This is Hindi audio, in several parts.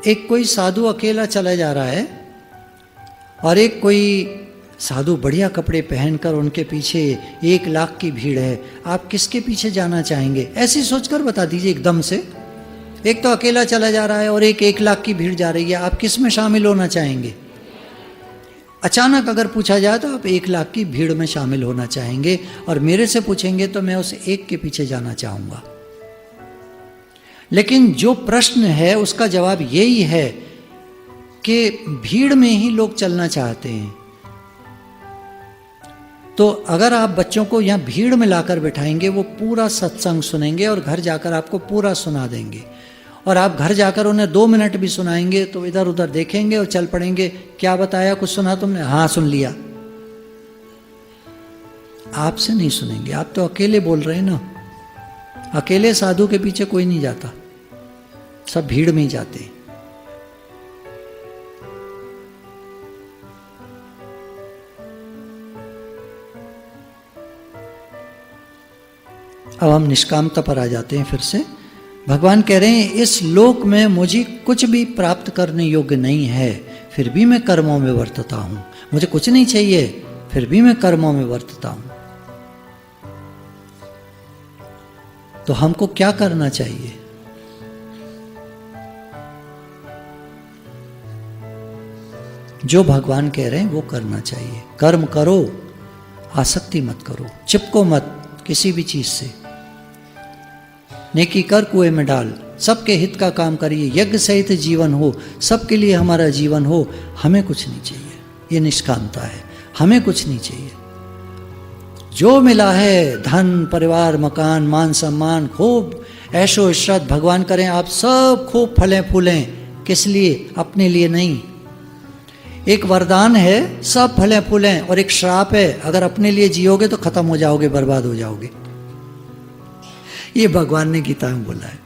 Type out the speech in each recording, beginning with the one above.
एक कोई साधु अकेला चला जा रहा है और एक कोई साधु बढ़िया कपड़े पहनकर, उनके पीछे 1 लाख की भीड़ है। आप किसके पीछे जाना चाहेंगे? ऐसी सोचकर बता दीजिए एकदम से। एक तो अकेला चला जा रहा है और एक 1 लाख की भीड़ जा रही है, आप किस में शामिल होना चाहेंगे? अचानक अगर पूछा जाए तो आप 1 लाख की भीड़ में शामिल होना चाहेंगे, और मेरे से पूछेंगे तो मैं उस एक के पीछे जाना चाहूंगा। लेकिन जो प्रश्न है उसका जवाब यही है कि भीड़ में ही लोग चलना चाहते हैं। तो अगर आप बच्चों को यहां भीड़ में लाकर बिठाएंगे, वो पूरा सत्संग सुनेंगे और घर जाकर आपको पूरा सुना देंगे। और आप घर जाकर उन्हें 2 मिनट भी सुनाएंगे तो इधर उधर देखेंगे और चल पड़ेंगे। क्या बताया, कुछ सुना तुमने? हाँ सुन लिया। आपसे नहीं सुनेंगे, आप तो अकेले बोल रहे हैं ना। अकेले साधु के पीछे कोई नहीं जाता, सब भीड़ में ही जाते हैं। अब हम निष्कामता पर आ जाते हैं फिर से। भगवान कह रहे हैं इस लोक में मुझे कुछ भी प्राप्त करने योग्य नहीं है, फिर भी मैं कर्मों में वर्तता हूं। मुझे कुछ नहीं चाहिए, फिर भी मैं कर्मों में वर्तता हूं। तो हमको क्या करना चाहिए? जो भगवान कह रहे हैं वो करना चाहिए। कर्म करो, आसक्ति मत करो, चिपको मत किसी भी चीज से। नेकी कर कुएं में डाल, सबके हित का काम करिए, यज्ञ सहित जीवन हो, सबके लिए हमारा जीवन हो। हमें कुछ नहीं चाहिए, ये निष्कामता है। हमें कुछ नहीं चाहिए। जो मिला है, धन, परिवार, मकान, मान सम्मान, खूब ऐशो इशरत, भगवान करें आप सब खूब फलें फूलें। किस लिए? अपने लिए नहीं। एक वरदान है सब फलें फूलें, और एक श्राप है अगर अपने लिए जियोगे तो खत्म हो जाओगे, बर्बाद हो जाओगे। ये भगवान ने गीता में बोला है।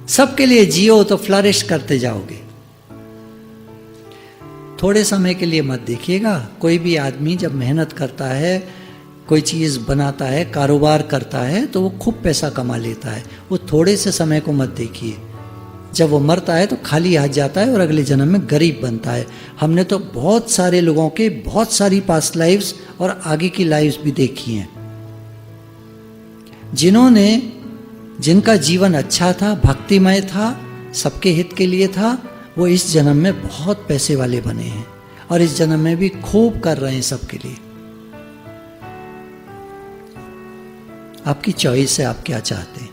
सबके लिए जियो तो फ्लरिश करते जाओगे। थोड़े समय के लिए मत देखिएगा। कोई भी आदमी जब मेहनत करता है, कोई चीज बनाता है, कारोबार करता है, तो वो खूब पैसा कमा लेता है। वो थोड़े से समय को मत देखिए। जब वो मरता है तो खाली हाथ जाता है और अगले जन्म में गरीब बनता है। हमने तो बहुत सारे लोगों के बहुत सारी पास्ट लाइफ्स और आगे की लाइफ्स भी देखी हैं, जिनका जीवन अच्छा था, भक्तिमय था, सबके हित के लिए था। वो इस जन्म में बहुत पैसे वाले बने हैं और इस जन्म में भी खूब कर रहे हैं सबके लिए। आपकी चॉइस है, आप क्या चाहते हैं।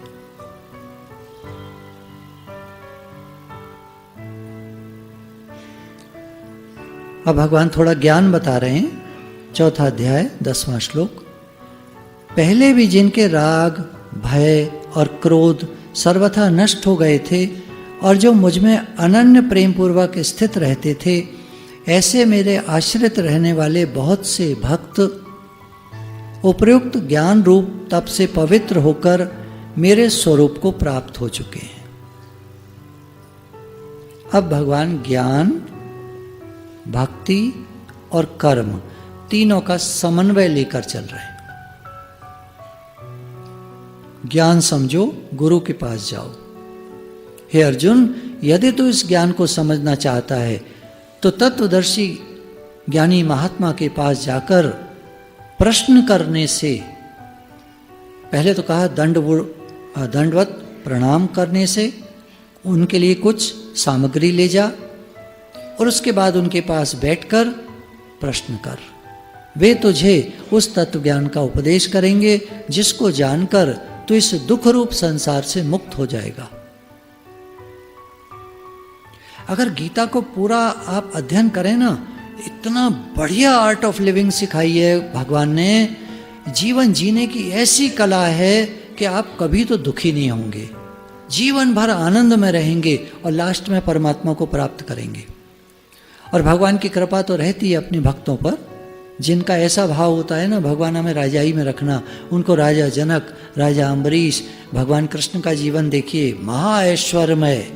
अब भगवान थोड़ा ज्ञान बता रहे हैं। 4था अध्याय 10वां श्लोक। पहले भी जिनके राग, भय और क्रोध सर्वथा नष्ट हो गए थे और जो मुझ में अनन्य प्रेम पूर्वक स्थित रहते थे, ऐसे मेरे आश्रित रहने वाले बहुत से भक्त उपयुक्त ज्ञान रूप तप से पवित्र होकर मेरे स्वरूप को प्राप्त हो चुके हैं। अब भगवान ज्ञान, भक्ति और कर्म तीनों का समन्वय लेकर चल रहे हैं। ज्ञान समझो, गुरु के पास जाओ। हे अर्जुन, यदि तू इस ज्ञान को समझना चाहता है तो तत्वदर्शी ज्ञानी महात्मा के पास जाकर प्रश्न करने से, पहले तो कहा दंडवत प्रणाम करने से, उनके लिए कुछ सामग्री ले जा और उसके बाद उनके पास बैठकर प्रश्न कर। वे तुझे उस तत्व ज्ञान का उपदेश करेंगे जिसको जानकर तू इस दुख रूप संसार से मुक्त हो जाएगा। अगर गीता को पूरा आप अध्ययन करें ना, इतना बढ़िया आर्ट ऑफ लिविंग सिखाई है भगवान ने। जीवन जीने की ऐसी कला है कि आप कभी तो दुखी नहीं होंगे, जीवन भर आनंद में रहेंगे और लास्ट में परमात्मा को प्राप्त करेंगे। और भगवान की कृपा तो रहती है अपने भक्तों पर, जिनका ऐसा भाव होता है ना, भगवान हमें राजाई में रखना। उनको राजा जनक, राजा अम्बरीश, भगवान कृष्ण का जीवन देखिए, महाऐश्वर्यमय।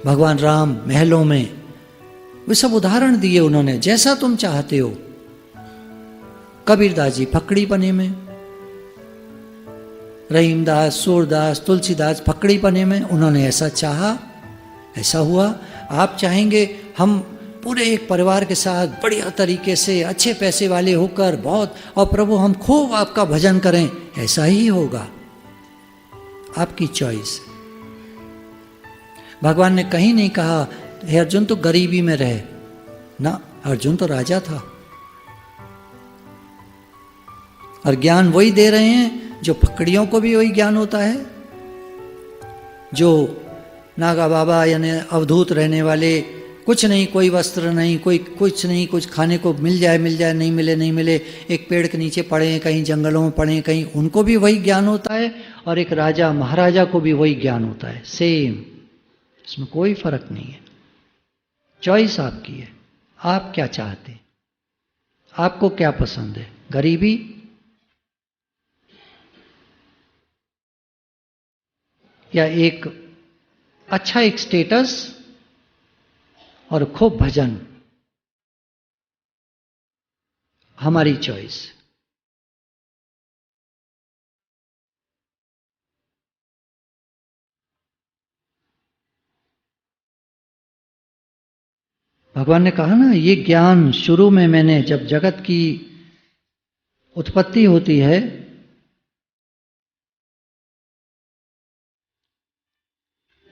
भगवान राम महलों में, वे सब उदाहरण दिए उन्होंने, जैसा तुम चाहते हो। कबीरदास जी फकड़ी पने में, रहीमदास, सूरदास, तुलसीदास फकड़ी पने में, उन्होंने ऐसा चाहा ऐसा हुआ। आप चाहेंगे हम पूरे एक परिवार के साथ बढ़िया तरीके से अच्छे पैसे वाले होकर बहुत, और प्रभु हम खूब आपका भजन करें, ऐसा ही होगा। आपकी चॉइस। भगवान ने कहीं नहीं कहा हे अर्जुन तो गरीबी में रहे ना, अर्जुन तो राजा था। और ज्ञान वही दे रहे हैं जो फकड़ियों को भी वही ज्ञान होता है, जो नागा बाबा यानी अवधूत रहने वाले, कुछ नहीं, कोई वस्त्र नहीं, कोई कुछ नहीं, कुछ खाने को मिल जाए नहीं मिले नहीं मिले, एक पेड़ के नीचे पड़े हैं, कहीं जंगलों में पड़े हैं, कहीं, उनको भी वही ज्ञान होता है। और एक राजा महाराजा को भी वही ज्ञान होता है, सेम, इसमें कोई फर्क नहीं है। चॉइस आपकी है, आप क्या चाहते हैं, आपको क्या पसंद है, गरीबी या एक अच्छा एक स्टेटस और खूब भजन। हमारी चॉइस। भगवान ने कहा ना, ये ज्ञान शुरू में मैंने, जब जगत की उत्पत्ति होती है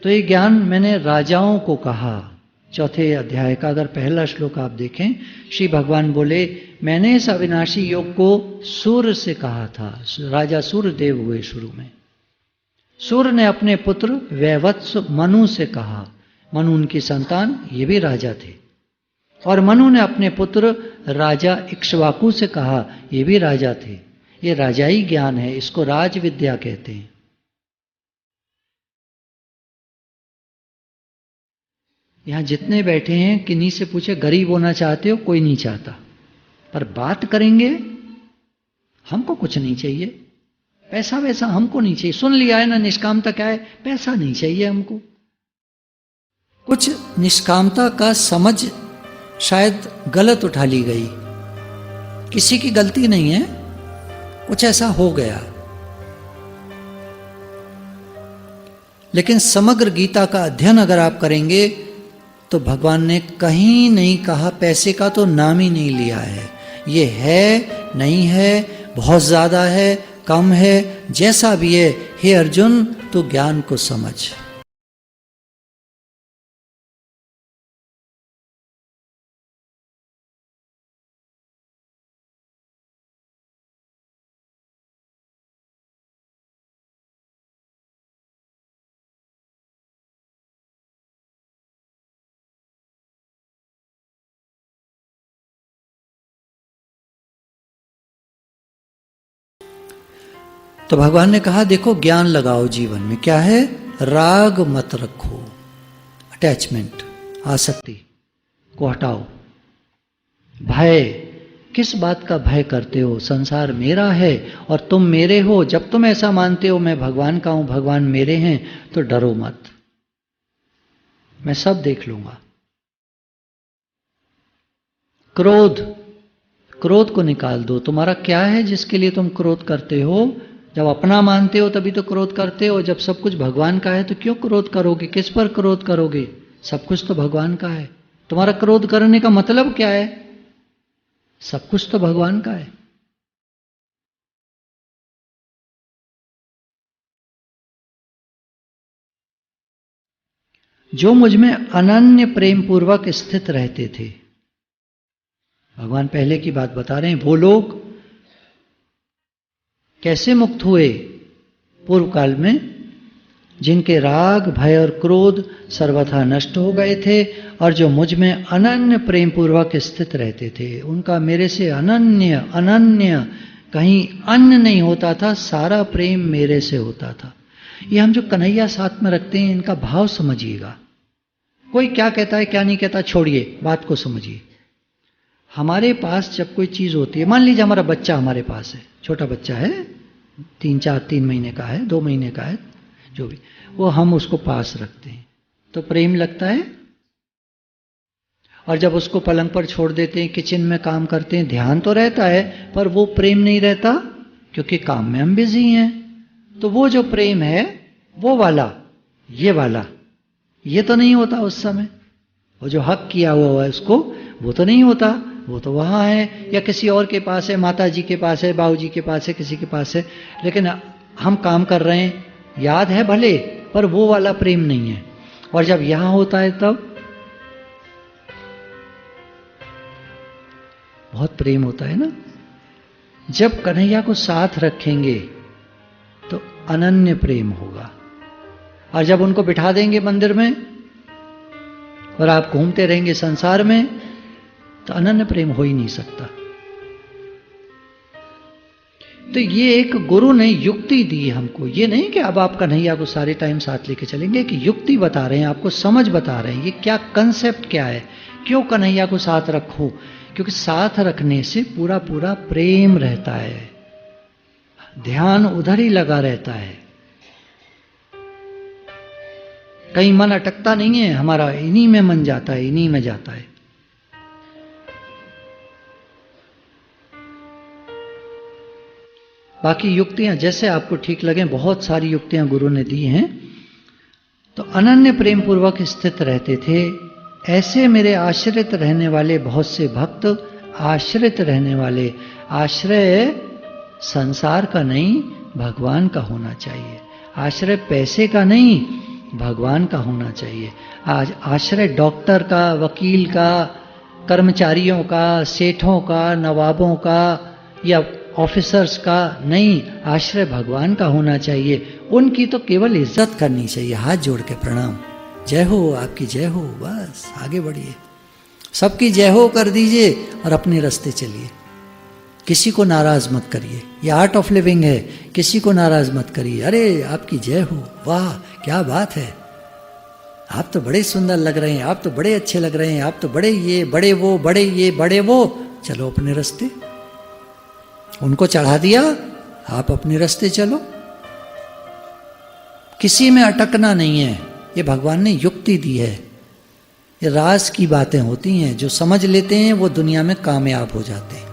तो ये ज्ञान मैंने राजाओं को कहा। चौथे अध्याय का अगर पहला श्लोक आप देखें, श्री भगवान बोले मैंने इस अविनाशी योग को सूर्य से कहा था। राजा सूर्य देव हुए शुरू में। सूर्य ने अपने पुत्र वैवत्स मनु से कहा, मनु उनकी संतान, ये भी राजा थे। और मनु ने अपने पुत्र राजा इक्ष्वाकु से कहा, ये भी राजा थे। ये राजाई ज्ञान है, इसको राज विद्या कहते हैं। यहां जितने बैठे हैं किन्हीं से पूछे गरीब होना चाहते हो, कोई नहीं चाहता, पर बात करेंगे हमको कुछ नहीं चाहिए, पैसा वैसा हमको नहीं चाहिए। सुन लिया है ना निष्कामता क्या है, पैसा नहीं चाहिए हमको। कुछ निष्कामता का समझ शायद गलत उठा ली गई, किसी की गलती नहीं है, कुछ ऐसा हो गया। लेकिन समग्र गीता का अध्ययन अगर आप करेंगे तो भगवान ने कहीं नहीं कहा, पैसे का तो नाम ही नहीं लिया है। ये है, नहीं है, बहुत ज्यादा है, कम है, जैसा भी है, हे अर्जुन तू ज्ञान को समझ। तो भगवान ने कहा देखो ज्ञान लगाओ जीवन में, क्या है, राग मत रखो, अटैचमेंट, आसक्ति को हटाओ। भय, किस बात का भय करते हो, संसार मेरा है और तुम मेरे हो। जब तुम ऐसा मानते हो मैं भगवान का हूं, भगवान मेरे हैं, तो डरो मत, मैं सब देख लूंगा। क्रोध, क्रोध को निकाल दो। तुम्हारा क्या है जिसके लिए तुम क्रोध करते हो? जब अपना मानते हो तभी तो क्रोध करते हो, जब सब कुछ भगवान का है तो क्यों क्रोध करोगे? किस पर क्रोध करोगे? सब कुछ तो भगवान का है। तुम्हारा क्रोध करने का मतलब क्या है? सब कुछ तो भगवान का है। जो मुझ में अनन्य प्रेम पूर्वक स्थित रहते थे, भगवान पहले की बात बता रहे हैं, वो लोग कैसे मुक्त हुए पूर्व काल में, जिनके राग भय और क्रोध सर्वथा नष्ट हो गए थे और जो मुझ में अनन्य प्रेम पूर्वक स्थित रहते थे। उनका मेरे से अनन्य अनन्य कहीं अन्य नहीं होता था, सारा प्रेम मेरे से होता था। ये हम जो कन्हैया साथ में रखते हैं, इनका भाव समझिएगा। कोई क्या कहता है क्या नहीं कहता छोड़िए, बात को समझिए। हमारे पास जब कोई चीज होती है, मान लीजिए हमारा बच्चा हमारे पास है, छोटा बच्चा है, 3 महीने का है, 2 महीने का है, जो भी, वो हम उसको पास रखते हैं तो प्रेम लगता है। और जब उसको पलंग पर छोड़ देते हैं, किचन में काम करते हैं, ध्यान तो रहता है पर वो प्रेम नहीं रहता, क्योंकि काम में हम बिजी हैं। तो वो जो प्रेम है वो वाला, ये वाला, ये तो नहीं होता उस समय, वो जो हक किया हुआ है उसको, वो तो नहीं होता, वो तो वहाँ है या किसी और के पास है, माता जी के पास है, बाबू जी के पास है, किसी के पास है, लेकिन हम काम कर रहे हैं, याद है भले, पर वो वाला प्रेम नहीं है। और जब यहाँ होता है तब बहुत प्रेम होता है ना। जब कन्हैया को साथ रखेंगे तो अनन्य प्रेम होगा, और जब उनको बिठा देंगे मंदिर में और आप घूमते रहेंगे संसार में, तो अनन्य प्रेम हो ही नहीं सकता। तो ये एक गुरु ने युक्ति दी हमको, ये नहीं कि अब आप कन्हैया को सारे टाइम साथ लेके चलेंगे, कि युक्ति बता रहे हैं, आपको समझ बता रहे हैं, ये क्या कंसेप्ट क्या है, क्यों कन्हैया को साथ रखो, क्योंकि साथ रखने से पूरा पूरा प्रेम रहता है, ध्यान उधर ही लगा रहता है, कहीं मन अटकता नहीं है हमारा, इन्हीं में मन जाता है, इन्हीं में जाता है। बाकी युक्तियां जैसे आपको ठीक लगे, बहुत सारी युक्तियां गुरु ने दी हैं। तो अनन्य प्रेम पूर्वक स्थित रहते थे। ऐसे मेरे आश्रित रहने वाले बहुत से भक्त, आश्रित रहने वाले, आश्रय संसार का नहीं भगवान का होना चाहिए, आश्रय पैसे का नहीं भगवान का होना चाहिए, आज आश्रय डॉक्टर का, वकील का, कर्मचारियों का, सेठों का, नवाबों का या ऑफिसर्स का नहीं, आश्रय भगवान का होना चाहिए। उनकी तो केवल इज्जत करनी चाहिए, हाथ जोड़ के प्रणाम, जय हो आपकी जय हो, बस आगे बढ़िए, सबकी जय हो कर दीजिए और अपने रास्ते चलिए, किसी को नाराज मत करिए। ये आर्ट ऑफ लिविंग है, किसी को नाराज मत करिए। अरे आपकी जय हो, वाह क्या बात है, आप तो बड़े सुंदर लग रहे हैं, आप तो बड़े अच्छे लग रहे हैं, आप तो बड़े ये बड़े वो, बड़े ये बड़े वो, चलो अपने रास्ते। उनको चढ़ा दिया, आप अपने रास्ते चलो, किसी में अटकना नहीं है। ये भगवान ने युक्ति दी है, ये राज की बातें होती हैं, जो समझ लेते हैं वो दुनिया में कामयाब हो जाते हैं।